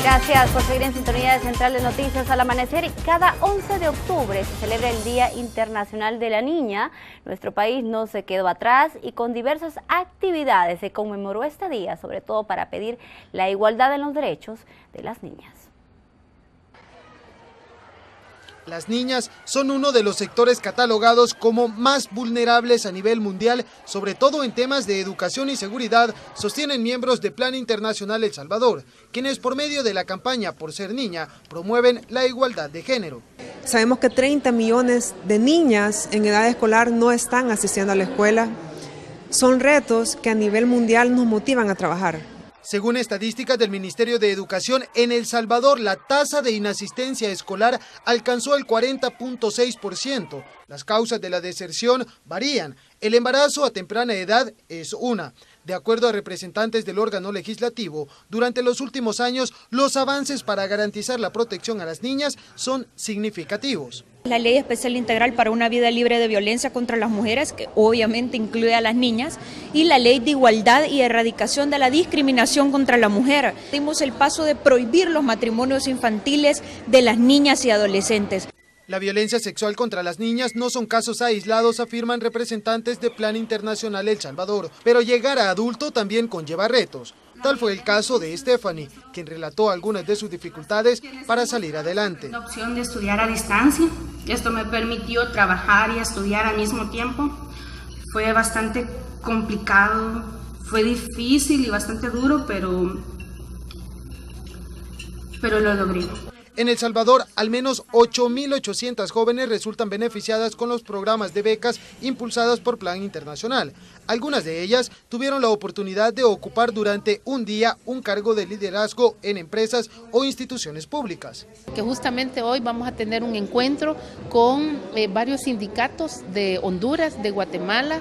Gracias por seguir en sintonía de Central de Noticias al Amanecer. Cada 11 de octubre se celebra el Día Internacional de la Niña. Nuestro país no se quedó atrás y con diversas actividades se conmemoró este día, sobre todo para pedir la igualdad en los derechos de las niñas. Las niñas son uno de los sectores catalogados como más vulnerables a nivel mundial, sobre todo en temas de educación y seguridad, sostienen miembros de Plan Internacional El Salvador, quienes por medio de la campaña Por Ser Niña promueven la igualdad de género. Sabemos que 30 millones de niñas en edad escolar no están asistiendo a la escuela. Son retos que a nivel mundial nos motivan a trabajar. Según estadísticas del Ministerio de Educación, en El Salvador la tasa de inasistencia escolar alcanzó el 40.6%. Las causas de la deserción varían. El embarazo a temprana edad es una. De acuerdo a representantes del órgano legislativo, durante los últimos años los avances para garantizar la protección a las niñas son significativos. La Ley Especial Integral para una Vida Libre de Violencia contra las Mujeres, que obviamente incluye a las niñas, y la Ley de Igualdad y Erradicación de la Discriminación contra la Mujer. Dimos el paso de prohibir los matrimonios infantiles de las niñas y adolescentes. La violencia sexual contra las niñas no son casos aislados, afirman representantes de Plan Internacional El Salvador, pero llegar a adulto también conlleva retos. Tal fue el caso de Stephanie, quien relató algunas de sus dificultades para salir adelante. La opción de estudiar a distancia, esto me permitió trabajar y estudiar al mismo tiempo. Fue bastante complicado, fue difícil y bastante duro, pero lo logré. En El Salvador, al menos 8.800 jóvenes resultan beneficiadas con los programas de becas impulsadas por Plan Internacional. Algunas de ellas tuvieron la oportunidad de ocupar durante un día un cargo de liderazgo en empresas o instituciones públicas. Que justamente hoy vamos a tener un encuentro con varios sindicatos de Honduras, de Guatemala,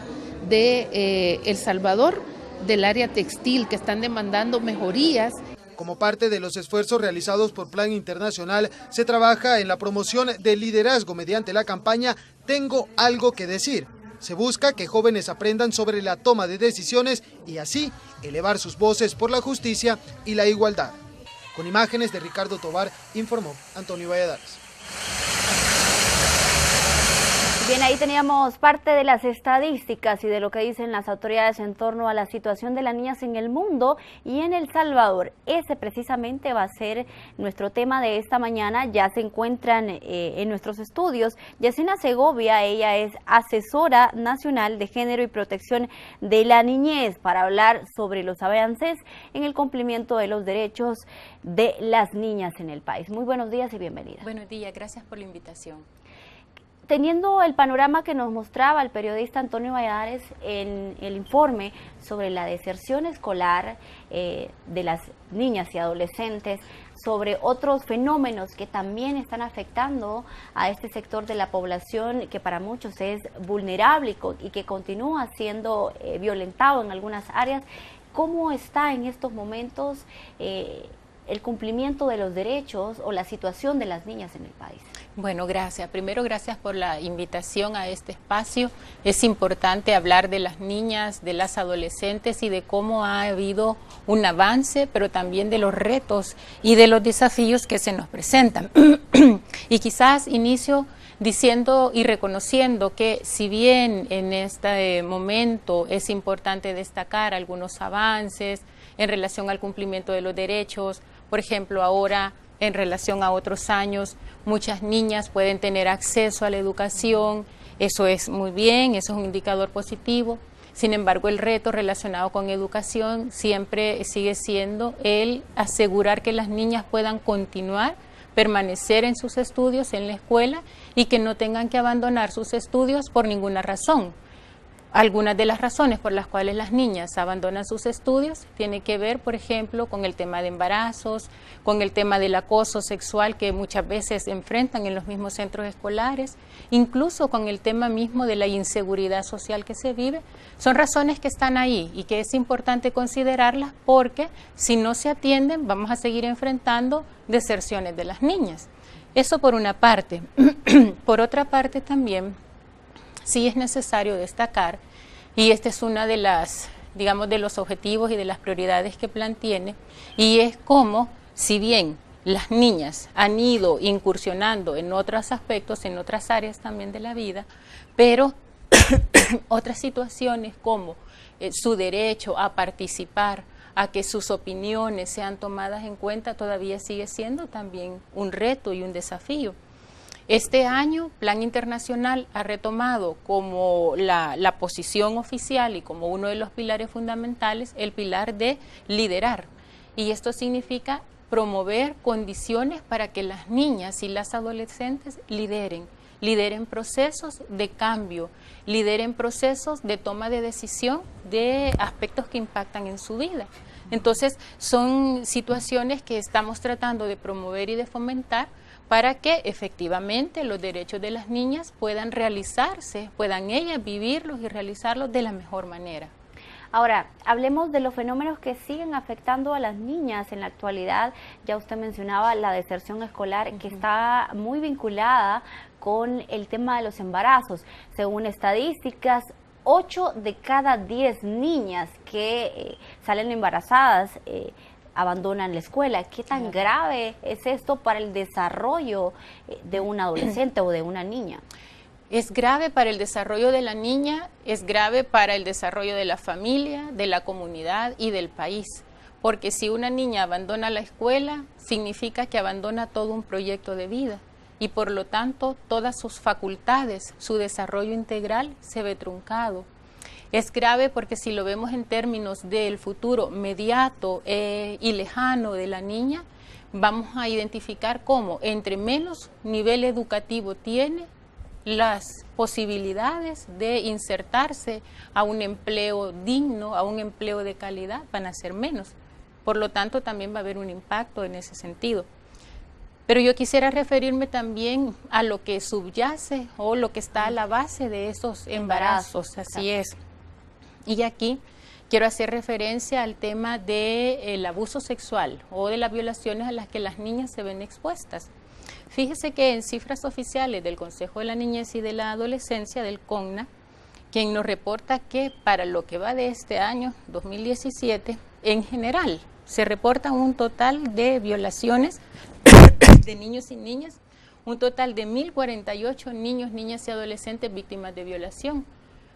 de El Salvador, del área textil, que están demandando mejorías. Como parte de los esfuerzos realizados por Plan Internacional, se trabaja en la promoción del liderazgo mediante la campaña Tengo algo que decir. Se busca que jóvenes aprendan sobre la toma de decisiones y así elevar sus voces por la justicia y la igualdad. Con imágenes de Ricardo Tobar, informó Antonio Valladares. Bien, ahí teníamos parte de las estadísticas y de lo que dicen las autoridades en torno a la situación de las niñas en el mundo y en El Salvador. Ese precisamente va a ser nuestro tema de esta mañana. Ya se encuentran en nuestros estudios Yesenia Segovia, ella es asesora nacional de género y protección de la niñez, para hablar sobre los avances en el cumplimiento de los derechos de las niñas en el país. Muy buenos días y bienvenida. Buenos días, gracias por la invitación. Teniendo el panorama que nos mostraba el periodista Antonio Valladares en el informe sobre la deserción escolar de las niñas y adolescentes, sobre otros fenómenos que también están afectando a este sector de la población que para muchos es vulnerable y que continúa siendo violentado en algunas áreas, ¿cómo está en estos momentos el cumplimiento de los derechos o la situación de las niñas en el país? Bueno, gracias. Primero, gracias por la invitación a este espacio. Es importante hablar de las niñas, de las adolescentes y de cómo ha habido un avance, pero también de los retos y de los desafíos que se nos presentan. Y quizás inicio diciendo y reconociendo que si bien en este momento es importante destacar algunos avances en relación al cumplimiento de los derechos, por ejemplo, ahora en relación a otros años, muchas niñas pueden tener acceso a la educación, eso es muy bien, eso es un indicador positivo. Sin embargo, el reto relacionado con educación siempre sigue siendo el asegurar que las niñas puedan continuar, permanecer en sus estudios en la escuela y que no tengan que abandonar sus estudios por ninguna razón. Algunas de las razones por las cuales las niñas abandonan sus estudios tiene que ver, por ejemplo, con el tema de embarazos, con el tema del acoso sexual que muchas veces enfrentan en los mismos centros escolares, incluso con el tema mismo de la inseguridad social que se vive. Son razones que están ahí y que es importante considerarlas porque si no se atienden vamos a seguir enfrentando deserciones de las niñas. Eso por una parte. Por otra parte también, sí es necesario destacar, y esta es una de las, digamos, de los objetivos y de las prioridades que Plan tiene, y es cómo si bien las niñas han ido incursionando en otros aspectos, en otras áreas también de la vida, pero otras situaciones como su derecho a participar, a que sus opiniones sean tomadas en cuenta, todavía sigue siendo también un reto y un desafío. Este año, Plan Internacional ha retomado como la posición oficial y como uno de los pilares fundamentales el pilar de liderar. Y esto significa promover condiciones para que las niñas y las adolescentes lideren procesos de cambio, lideren procesos de toma de decisión de aspectos que impactan en su vida. Entonces, son situaciones que estamos tratando de promover y de fomentar para que efectivamente los derechos de las niñas puedan realizarse, puedan ellas vivirlos y realizarlos de la mejor manera. Ahora, hablemos de los fenómenos que siguen afectando a las niñas en la actualidad. Ya usted mencionaba la deserción escolar, que está muy vinculada con el tema de los embarazos. Según estadísticas, 8 de cada 10 niñas que salen embarazadas abandonan la escuela. ¿Qué tan grave es esto para el desarrollo de un adolescente o de una niña? Es grave para el desarrollo de la niña, es grave para el desarrollo de la familia, de la comunidad y del país. Porque si una niña abandona la escuela, significa que abandona todo un proyecto de vida. Y por lo tanto, todas sus facultades, su desarrollo integral se ve truncado. Es grave porque si lo vemos en términos del futuro inmediato y lejano de la niña, vamos a identificar cómo entre menos nivel educativo tiene, las posibilidades de insertarse a un empleo digno, a un empleo de calidad, van a ser menos. Por lo tanto, también va a haber un impacto en ese sentido. Pero yo quisiera referirme también a lo que subyace o lo que está a la base de esos embarazos, así es. Y aquí quiero hacer referencia al tema del abuso sexual o de las violaciones a las que las niñas se ven expuestas. Fíjese que en cifras oficiales del Consejo de la Niñez y de la Adolescencia, del CONNA, quien nos reporta que para lo que va de este año, 2017, en general, se reporta un total de violaciones de niños y niñas, un total de 1.048 niños, niñas y adolescentes víctimas de violación.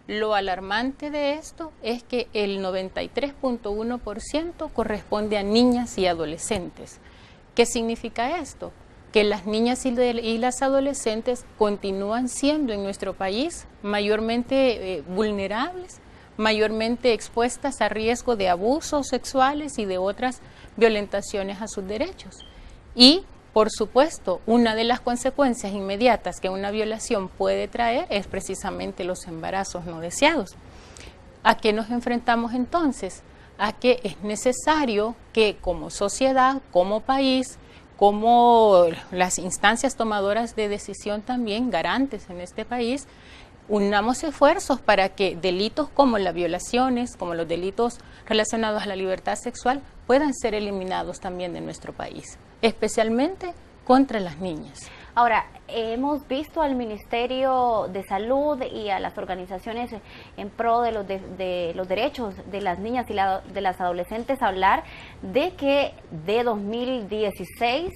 Lo alarmante de esto es que el 93.1% corresponde a niñas y adolescentes. ¿Qué significa esto? Que las niñas y las adolescentes continúan siendo en nuestro país mayormente vulnerables, mayormente expuestas a riesgo de abusos sexuales y de otras violentaciones a sus derechos. Y, por supuesto, una de las consecuencias inmediatas que una violación puede traer es precisamente los embarazos no deseados. ¿A qué nos enfrentamos entonces? A que es necesario que como sociedad, como país, como las instancias tomadoras de decisión también, garantes en este país, unamos esfuerzos para que delitos como las violaciones, como los delitos relacionados a la libertad sexual, puedan ser eliminados también de nuestro país, especialmente contra las niñas. Ahora, hemos visto al Ministerio de Salud y a las organizaciones en pro de los derechos de las niñas y de las adolescentes hablar de que de 2016,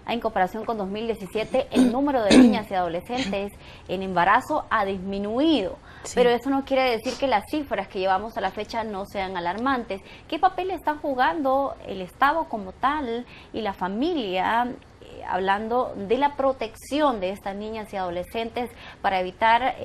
en comparación con 2017, el número de niñas y adolescentes en embarazo ha disminuido. Sí. Pero eso no quiere decir que las cifras que llevamos a la fecha no sean alarmantes. ¿Qué papel están jugando el Estado como tal y la familia, hablando de la protección de estas niñas y adolescentes para evitar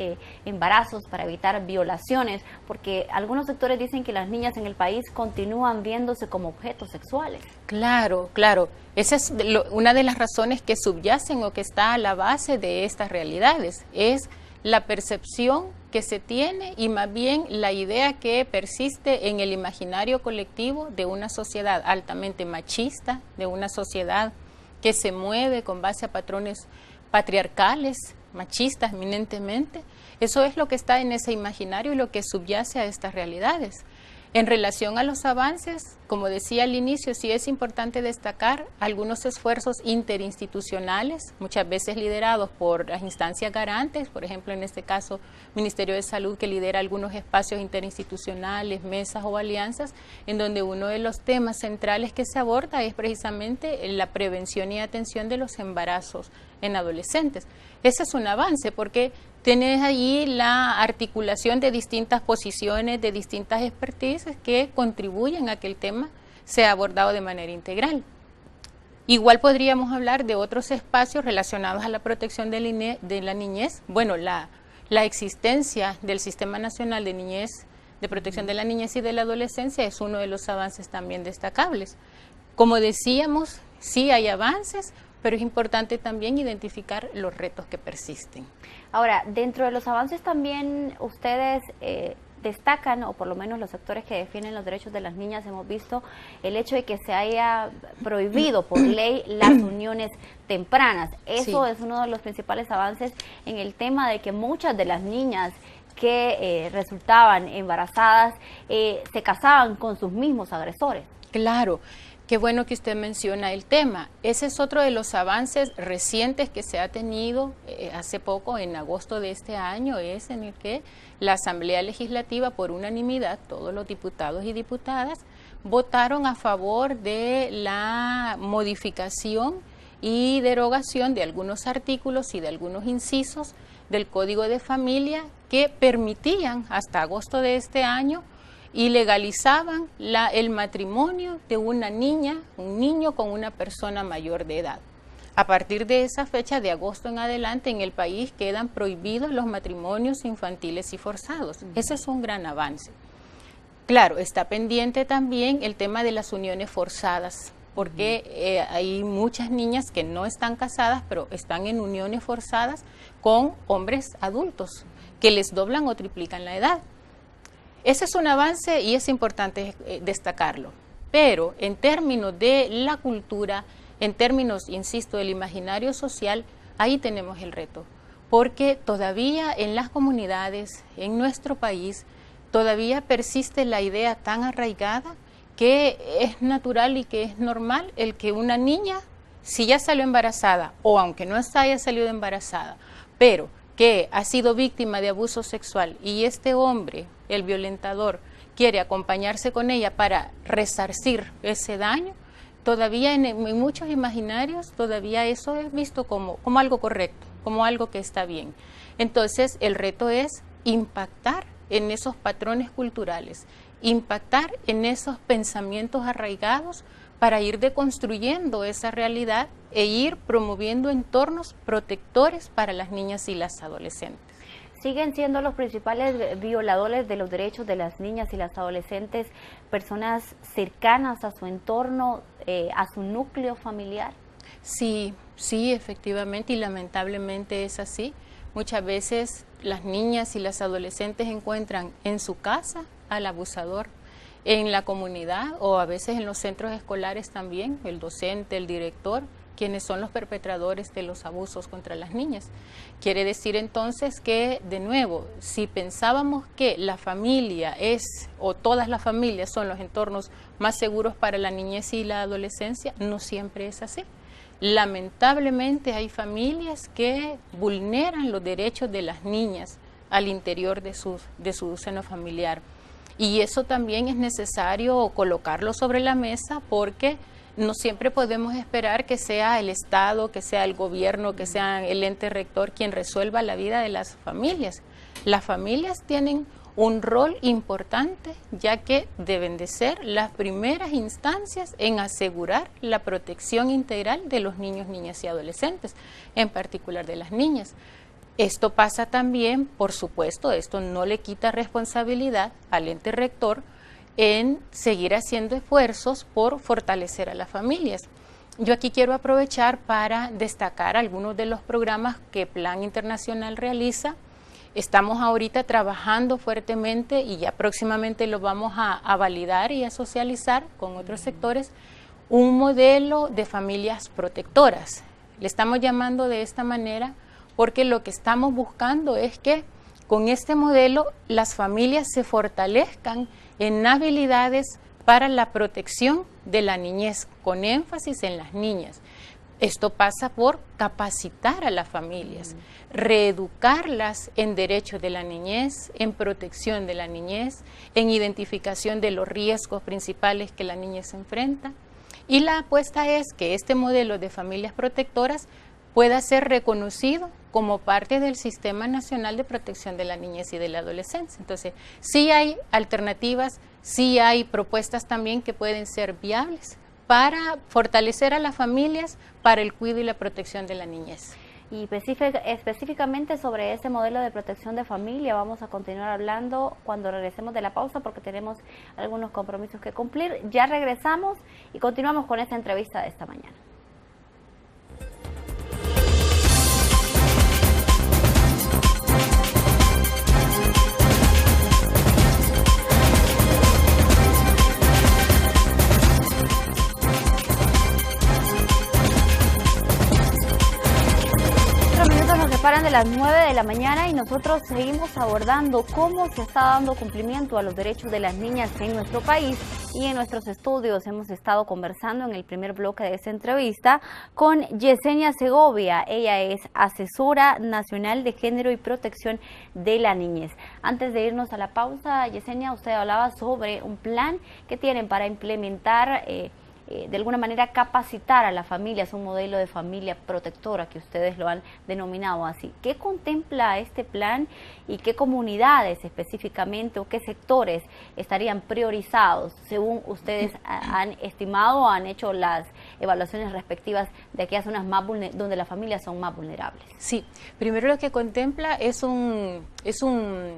embarazos, para evitar violaciones? Porque algunos sectores dicen que las niñas en el país continúan viéndose como objetos sexuales. Claro, claro. Esa es una de las razones que subyacen o que está a la base de estas realidades. Es la percepción que se tiene y más bien la idea que persiste en el imaginario colectivo de una sociedad altamente machista, de una sociedad que se mueve con base a patrones patriarcales, machistas eminentemente. Eso es lo que está en ese imaginario y lo que subyace a estas realidades. En relación a los avances, como decía al inicio, sí es importante destacar algunos esfuerzos interinstitucionales, muchas veces liderados por las instancias garantes, por ejemplo, en este caso, Ministerio de Salud, que lidera algunos espacios interinstitucionales, mesas o alianzas, en donde uno de los temas centrales que se aborda es precisamente la prevención y atención de los embarazos en adolescentes. Ese es un avance porque tienes allí la articulación de distintas posiciones, de distintas expertices que contribuyen a que el tema sea abordado de manera integral. Igual podríamos hablar de otros espacios relacionados a la protección de la niñez. Bueno, la existencia del Sistema Nacional de Niñez, de Protección de la Niñez y de la Adolescencia es uno de los avances también destacables. Como decíamos, sí hay avances, pero es importante también identificar los retos que persisten. Ahora, dentro de los avances también ustedes destacan, o por lo menos los sectores que defienden los derechos de las niñas, hemos visto el hecho de que se haya prohibido por ley las uniones tempranas. Eso es uno de los principales avances en el tema de que muchas de las niñas que resultaban embarazadas se casaban con sus mismos agresores. Claro. Qué bueno que usted menciona el tema. Ese es otro de los avances recientes que se ha tenido hace poco, en agosto de este año, es en el que la Asamblea Legislativa, por unanimidad, todos los diputados y diputadas, votaron a favor de la modificación y derogación de algunos artículos y de algunos incisos del Código de Familia que permitían, hasta agosto de este año, y legalizaban el matrimonio de una niña, un niño con una persona mayor de edad. A partir de esa fecha, de agosto en adelante, en el país quedan prohibidos los matrimonios infantiles y forzados. Ese es un gran avance. Claro, está pendiente también el tema de las uniones forzadas, porque hay muchas niñas que no están casadas, pero están en uniones forzadas con hombres adultos, que les doblan o triplican la edad. Ese es un avance y es importante destacarlo, pero en términos de la cultura, en términos, insisto, del imaginario social, ahí tenemos el reto, porque todavía en las comunidades, en nuestro país, todavía persiste la idea tan arraigada que es natural y que es normal el que una niña, si ya salió embarazada o aunque no haya salido embarazada, pero que ha sido víctima de abuso sexual y este hombre, el violentador, quiere acompañarse con ella para resarcir ese daño, todavía en muchos imaginarios, todavía eso es visto como algo correcto, como algo que está bien. Entonces, el reto es impactar en esos patrones culturales, impactar en esos pensamientos arraigados para ir deconstruyendo esa realidad e ir promoviendo entornos protectores para las niñas y las adolescentes. ¿Siguen siendo los principales violadores de los derechos de las niñas y las adolescentes personas cercanas a su entorno, a su núcleo familiar? Sí, efectivamente, y lamentablemente es así. Muchas veces las niñas y las adolescentes encuentran en su casa al abusador, en la comunidad o a veces en los centros escolares también, el docente, el director, quienes son los perpetradores de los abusos contra las niñas. Quiere decir entonces que, de nuevo, si pensábamos que la familia o todas las familias son los entornos más seguros para la niñez y la adolescencia, no siempre es así. Lamentablemente hay familias que vulneran los derechos de las niñas al interior de su seno familiar. Y eso también es necesario colocarlo sobre la mesa porque no siempre podemos esperar que sea el Estado, que sea el gobierno, que sea el ente rector quien resuelva la vida de las familias. Las familias tienen un rol importante, ya que deben de ser las primeras instancias en asegurar la protección integral de los niños, niñas y adolescentes, en particular de las niñas. Esto pasa también, por supuesto, esto no le quita responsabilidad al ente rector en seguir haciendo esfuerzos por fortalecer a las familias. Yo aquí quiero aprovechar para destacar algunos de los programas que Plan Internacional realiza. Estamos ahorita trabajando fuertemente y ya próximamente lo vamos a validar y a socializar con otros sectores, un modelo de familias protectoras. Le estamos llamando de esta manera porque lo que estamos buscando es que con este modelo las familias se fortalezcan en habilidades para la protección de la niñez, con énfasis en las niñas. Esto pasa por capacitar a las familias, reeducarlas en derechos de la niñez, en protección de la niñez, en identificación de los riesgos principales que la niñez enfrenta. Y la apuesta es que este modelo de familias protectoras pueda ser reconocido como parte del Sistema Nacional de Protección de la Niñez y de la Adolescencia. Entonces, sí hay alternativas, sí hay propuestas también que pueden ser viables para fortalecer a las familias para el cuidado y la protección de la niñez. Y específicamente sobre ese modelo de protección de familia vamos a continuar hablando cuando regresemos de la pausa, porque tenemos algunos compromisos que cumplir. Ya regresamos y continuamos con esta entrevista de esta mañana. Paran de las 9 de la mañana y nosotros seguimos abordando cómo se está dando cumplimiento a los derechos de las niñas en nuestro país, y en nuestros estudios hemos estado conversando en el primer bloque de esta entrevista con Yesenia Segovia. Ella es asesora nacional de género y protección de la niñez. Antes de irnos a la pausa, Yesenia, usted hablaba sobre un plan que tienen para implementar de alguna manera capacitar a las familias, un modelo de familia protectora que ustedes lo han denominado así. ¿Qué contempla este plan y qué comunidades específicamente o qué sectores estarían priorizados según ustedes han estimado o han hecho las evaluaciones respectivas de aquellas zonas más donde las familias son más vulnerables? Sí, primero lo que contempla es un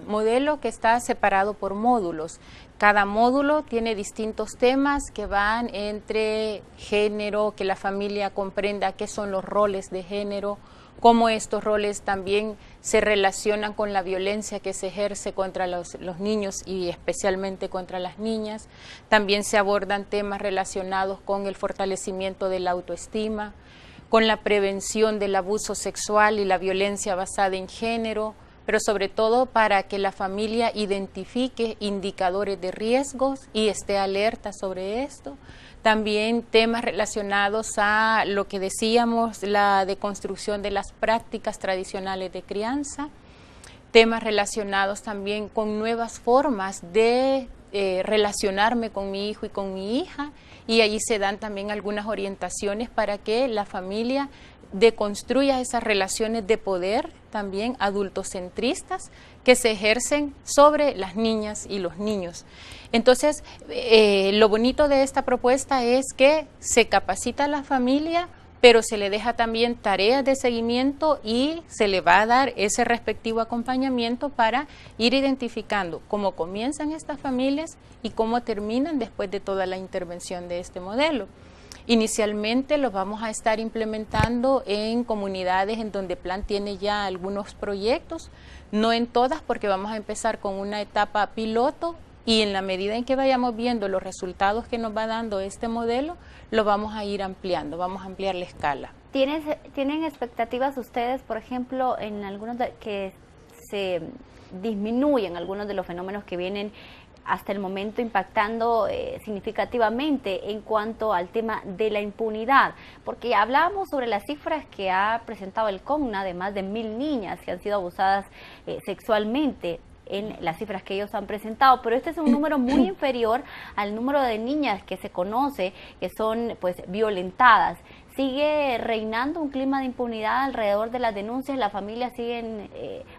modelo que está separado por módulos. Cada módulo tiene distintos temas que van entre género, que la familia comprenda qué son los roles de género, cómo estos roles también se relacionan con la violencia que se ejerce contra los niños y especialmente contra las niñas. También se abordan temas relacionados con el fortalecimiento de la autoestima, con la prevención del abuso sexual y la violencia basada en género, pero sobre todo para que la familia identifique indicadores de riesgos y esté alerta sobre esto. También temas relacionados a lo que decíamos, la deconstrucción de las prácticas tradicionales de crianza, temas relacionados también con nuevas formas de relacionarme con mi hijo y con mi hija, y allí se dan también algunas orientaciones para que la familia deconstruya esas relaciones de poder también adultocentristas que se ejercen sobre las niñas y los niños. Entonces, lo bonito de esta propuesta es que se capacita a la familia, pero se le deja también tareas de seguimiento y se le va a dar ese respectivo acompañamiento para ir identificando cómo comienzan estas familias y cómo terminan después de toda la intervención de este modelo. Inicialmente los vamos a estar implementando en comunidades en donde Plan tiene ya algunos proyectos, no en todas, porque vamos a empezar con una etapa piloto, y en la medida en que vayamos viendo los resultados que nos va dando este modelo, lo vamos a ir ampliando, vamos a ampliar la escala. ¿Tienen expectativas ustedes, por ejemplo, en algunos que se disminuyen algunos de los fenómenos que vienen hasta el momento impactando significativamente en cuanto al tema de la impunidad? Porque hablábamos sobre las cifras que ha presentado el CONNA de más de 1000 niñas que han sido abusadas sexualmente en las cifras que ellos han presentado, pero este es un número muy inferior al número de niñas que se conoce que son pues violentadas. ¿Sigue reinando un clima de impunidad alrededor de las denuncias? ¿Las familias siguen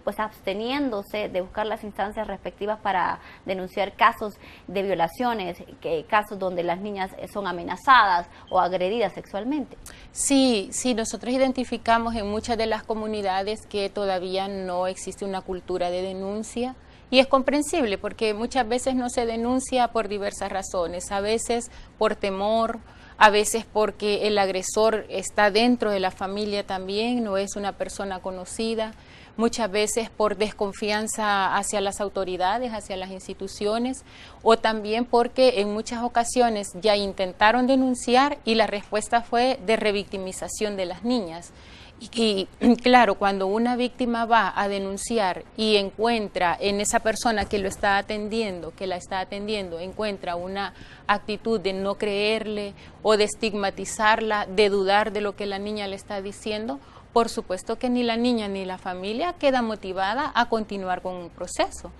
pues absteniéndose de buscar las instancias respectivas para denunciar casos de violaciones, casos donde las niñas son amenazadas o agredidas sexualmente? Sí, nosotros identificamos en muchas de las comunidades que todavía no existe una cultura de denuncia, y es comprensible porque muchas veces no se denuncia por diversas razones, a veces por temor, a veces porque el agresor está dentro de la familia también, no es una persona conocida, muchas veces por desconfianza hacia las autoridades, hacia las instituciones, o también porque en muchas ocasiones ya intentaron denunciar y la respuesta fue de revictimización de las niñas. Y claro, cuando una víctima va a denunciar y encuentra en esa persona que lo está atendiendo, que la está atendiendo, encuentra una actitud de no creerle o de estigmatizarla, de dudar de lo que la niña le está diciendo, por supuesto que ni la niña ni la familia queda motivada a continuar con un proceso.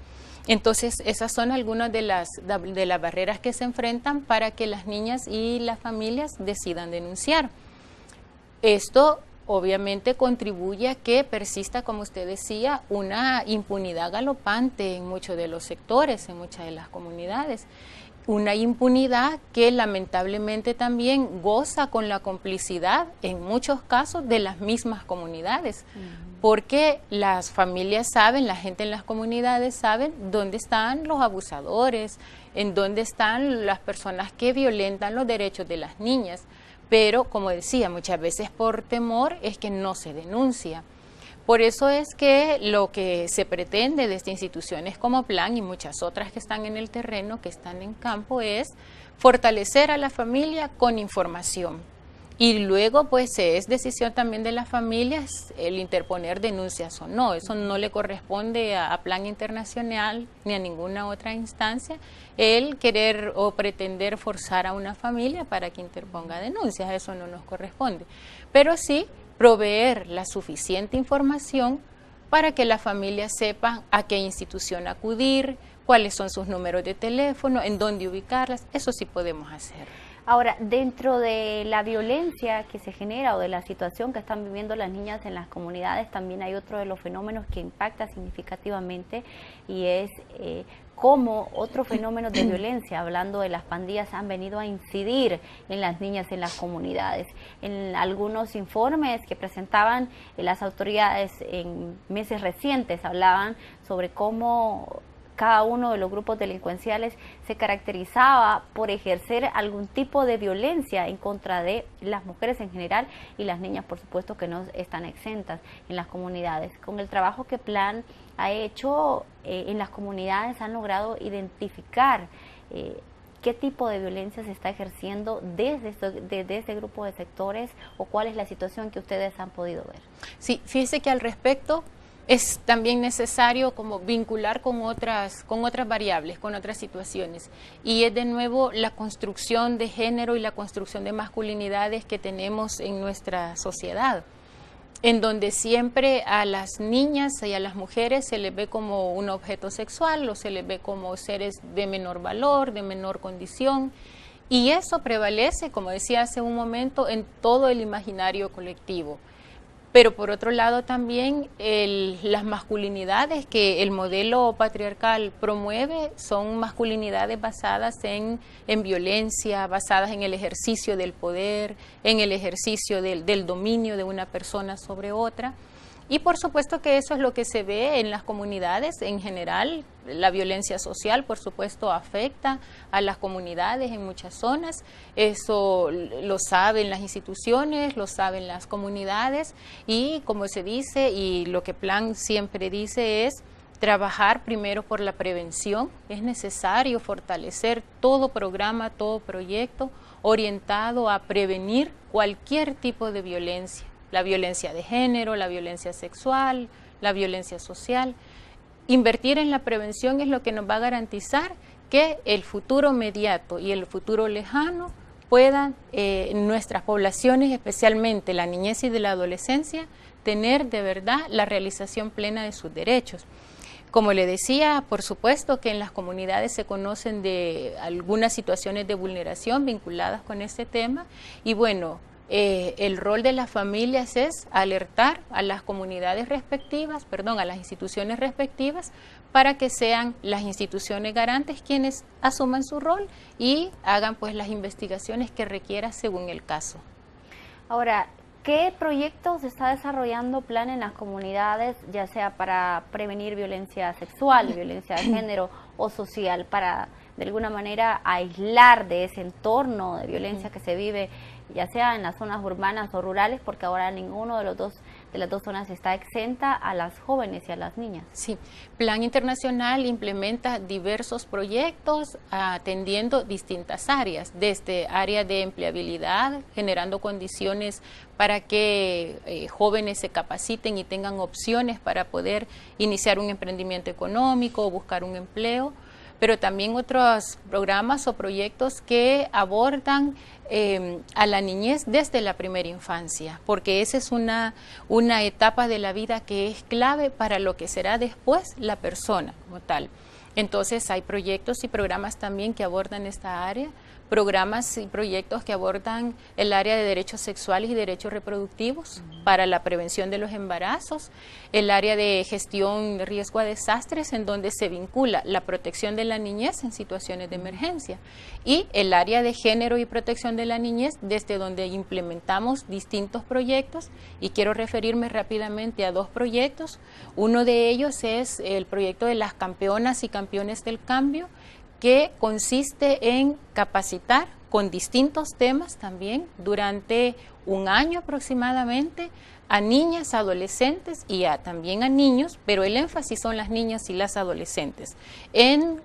Entonces, esas son algunas de las barreras que se enfrentan para que las niñas y las familias decidan denunciar. Esto obviamente contribuye a que persista, como usted decía, una impunidad galopante en muchos de los sectores, en muchas de las comunidades. Una impunidad que lamentablemente también goza con la complicidad, en muchos casos, de las mismas comunidades, porque las familias saben, la gente en las comunidades saben dónde están los abusadores, en dónde están las personas que violentan los derechos de las niñas. Pero, como decía, muchas veces por temor es que no se denuncia. Por eso es que lo que se pretende desde instituciones como Plan y muchas otras que están en el terreno, que están en campo, es fortalecer a la familia con información. Y luego, pues, es decisión también de las familias el interponer denuncias o no. Eso no le corresponde a Plan Internacional ni a ninguna otra instancia el querer o pretender forzar a una familia para que interponga denuncias. Eso no nos corresponde. Pero sí proveer la suficiente información para que la familia sepa a qué institución acudir, cuáles son sus números de teléfono, en dónde ubicarlas. Eso sí podemos hacer. Ahora, dentro de la violencia que se genera o de la situación que están viviendo las niñas en las comunidades, también hay otro de los fenómenos que impacta significativamente y es cómo otros fenómenos de violencia, hablando de las pandillas, han venido a incidir en las niñas en las comunidades. En algunos informes que presentaban las autoridades en meses recientes hablaban sobre cómo cada uno de los grupos delincuenciales se caracterizaba por ejercer algún tipo de violencia en contra de las mujeres en general y las niñas, por supuesto, que no están exentas en las comunidades. Con el trabajo que Plan ha hecho en las comunidades han logrado identificar qué tipo de violencia se está ejerciendo desde este grupo de sectores o cuál es la situación que ustedes han podido ver. Sí, fíjese que al respecto es también necesario como vincular con otras variables, con otras situaciones. Y es de nuevo la construcción de género y la construcción de masculinidades que tenemos en nuestra sociedad, en donde siempre a las niñas y a las mujeres se les ve como un objeto sexual o se les ve como seres de menor valor, de menor condición. Y eso prevalece, como decía hace un momento, en todo el imaginario colectivo. Pero por otro lado también las masculinidades que el modelo patriarcal promueve son masculinidades basadas en violencia, basadas en el ejercicio del poder, en el ejercicio del dominio de una persona sobre otra. Y por supuesto que eso es lo que se ve en las comunidades en general. La violencia social, por supuesto, afecta a las comunidades en muchas zonas. Eso lo saben las instituciones, lo saben las comunidades y, como se dice, y lo que Plan siempre dice es trabajar primero por la prevención. Es necesario fortalecer todo programa, todo proyecto orientado a prevenir cualquier tipo de violencia. La violencia de género, la violencia sexual, la violencia social. Invertir en la prevención es lo que nos va a garantizar que el futuro inmediato y el futuro lejano puedan nuestras poblaciones, especialmente la niñez y de la adolescencia, tener de verdad la realización plena de sus derechos. Como le decía, por supuesto que en las comunidades se conocen de algunas situaciones de vulneración vinculadas con este tema y bueno, el rol de las familias es alertar a las comunidades respectivas, a las instituciones respectivas, para que sean las instituciones garantes quienes asuman su rol y hagan pues las investigaciones que requiera según el caso. Ahora, ¿qué proyectos está desarrollando Plan en las comunidades, ya sea para prevenir violencia sexual, violencia de género o social, para de alguna manera aislar de ese entorno de violencia que se vive, ya sea en las zonas urbanas o rurales, porque ahora ninguno de los dos de las dos zonas está exenta a las jóvenes y a las niñas. Sí, Plan Internacional implementa diversos proyectos atendiendo distintas áreas, desde área de empleabilidad, generando condiciones para que jóvenes se capaciten y tengan opciones para poder iniciar un emprendimiento económico o buscar un empleo, pero también otros programas o proyectos que abordan a la niñez desde la primera infancia, porque esa es una etapa de la vida que es clave para lo que será después la persona como tal. Entonces hay proyectos y programas también que abordan esta área, programas y proyectos que abordan el área de derechos sexuales y derechos reproductivos para la prevención de los embarazos, el área de gestión de riesgo a desastres en donde se vincula la protección de la niñez en situaciones de emergencia y el área de género y protección de la niñez desde donde implementamos distintos proyectos y quiero referirme rápidamente a dos proyectos. Uno de ellos es el proyecto de las campeonas y campeones del cambio, que consiste en capacitar con distintos temas también durante un año aproximadamente a niñas, adolescentes y también a niños, pero el énfasis son las niñas y las adolescentes, en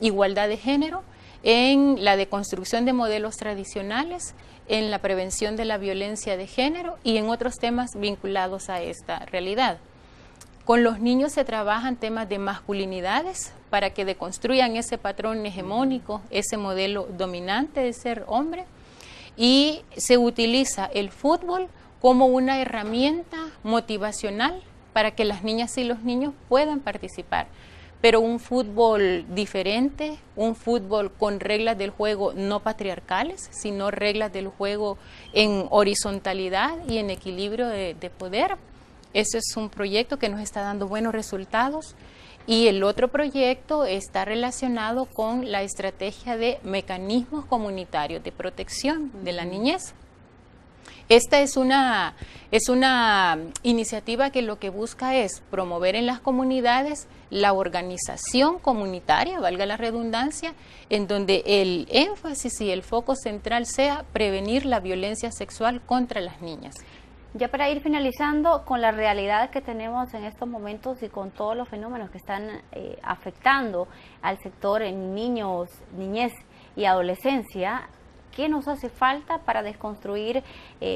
igualdad de género, en la deconstrucción de modelos tradicionales, en la prevención de la violencia de género y en otros temas vinculados a esta realidad. Con los niños se trabajan temas de masculinidades para que deconstruyan ese patrón hegemónico, ese modelo dominante de ser hombre, y se utiliza el fútbol como una herramienta motivacional para que las niñas y los niños puedan participar, pero un fútbol diferente, un fútbol con reglas del juego no patriarcales, sino reglas del juego en horizontalidad y en equilibrio de poder. Ese es un proyecto que nos está dando buenos resultados y el otro proyecto está relacionado con la estrategia de mecanismos comunitarios de protección de la niñez. Esta es una iniciativa que lo que busca es promover en las comunidades la organización comunitaria, valga la redundancia, en donde el énfasis y el foco central sea prevenir la violencia sexual contra las niñas. Ya para ir finalizando, con la realidad que tenemos en estos momentos y con todos los fenómenos que están afectando al sector en niños, niñez y adolescencia, ¿qué nos hace falta para desconstruir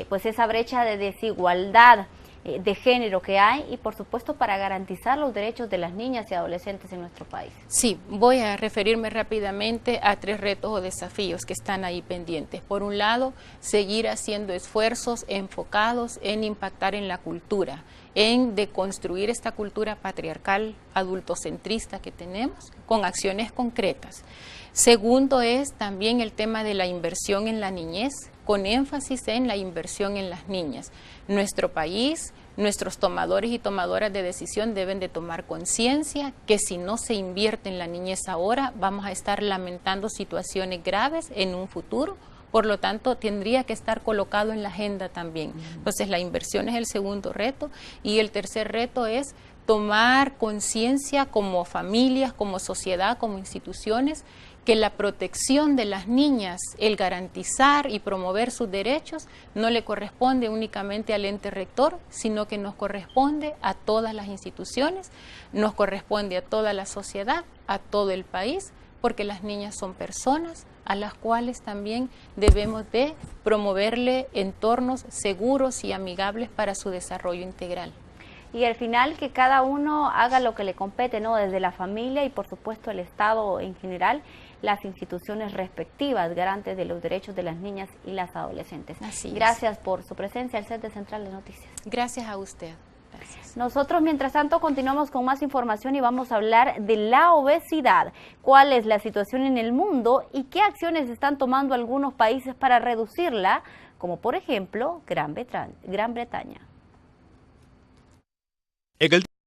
pues esa brecha de desigualdad de género que hay y por supuesto para garantizar los derechos de las niñas y adolescentes en nuestro país? Sí, voy a referirme rápidamente a 3 retos o desafíos que están ahí pendientes. Por un lado, seguir haciendo esfuerzos enfocados en impactar en la cultura, en deconstruir esta cultura patriarcal adultocentrista que tenemos con acciones concretas. Segundo es también el tema de la inversión en la niñez, con énfasis en la inversión en las niñas. Nuestro país, nuestros tomadores y tomadoras de decisión deben de tomar conciencia que si no se invierte en la niñez ahora, vamos a estar lamentando situaciones graves en un futuro. Por lo tanto, tendría que estar colocado en la agenda también. Entonces, la inversión es el segundo reto y el tercer reto es tomar conciencia como familias, como sociedad, como instituciones, que la protección de las niñas, el garantizar y promover sus derechos, no le corresponde únicamente al ente rector, sino que nos corresponde a todas las instituciones, nos corresponde a toda la sociedad, a todo el país, porque las niñas son personas a las cuales también debemos de promoverle entornos seguros y amigables para su desarrollo integral. Y al final que cada uno haga lo que le compete, ¿no? Desde la familia y por supuesto el Estado en general, las instituciones respectivas, garantes de los derechos de las niñas y las adolescentes. Así es. Gracias por su presencia al set de Central de Noticias. Gracias a usted. Gracias. Nosotros, mientras tanto, continuamos con más información y vamos a hablar de la obesidad. ¿Cuál es la situación en el mundo y qué acciones están tomando algunos países para reducirla, como por ejemplo Gran Bretaña?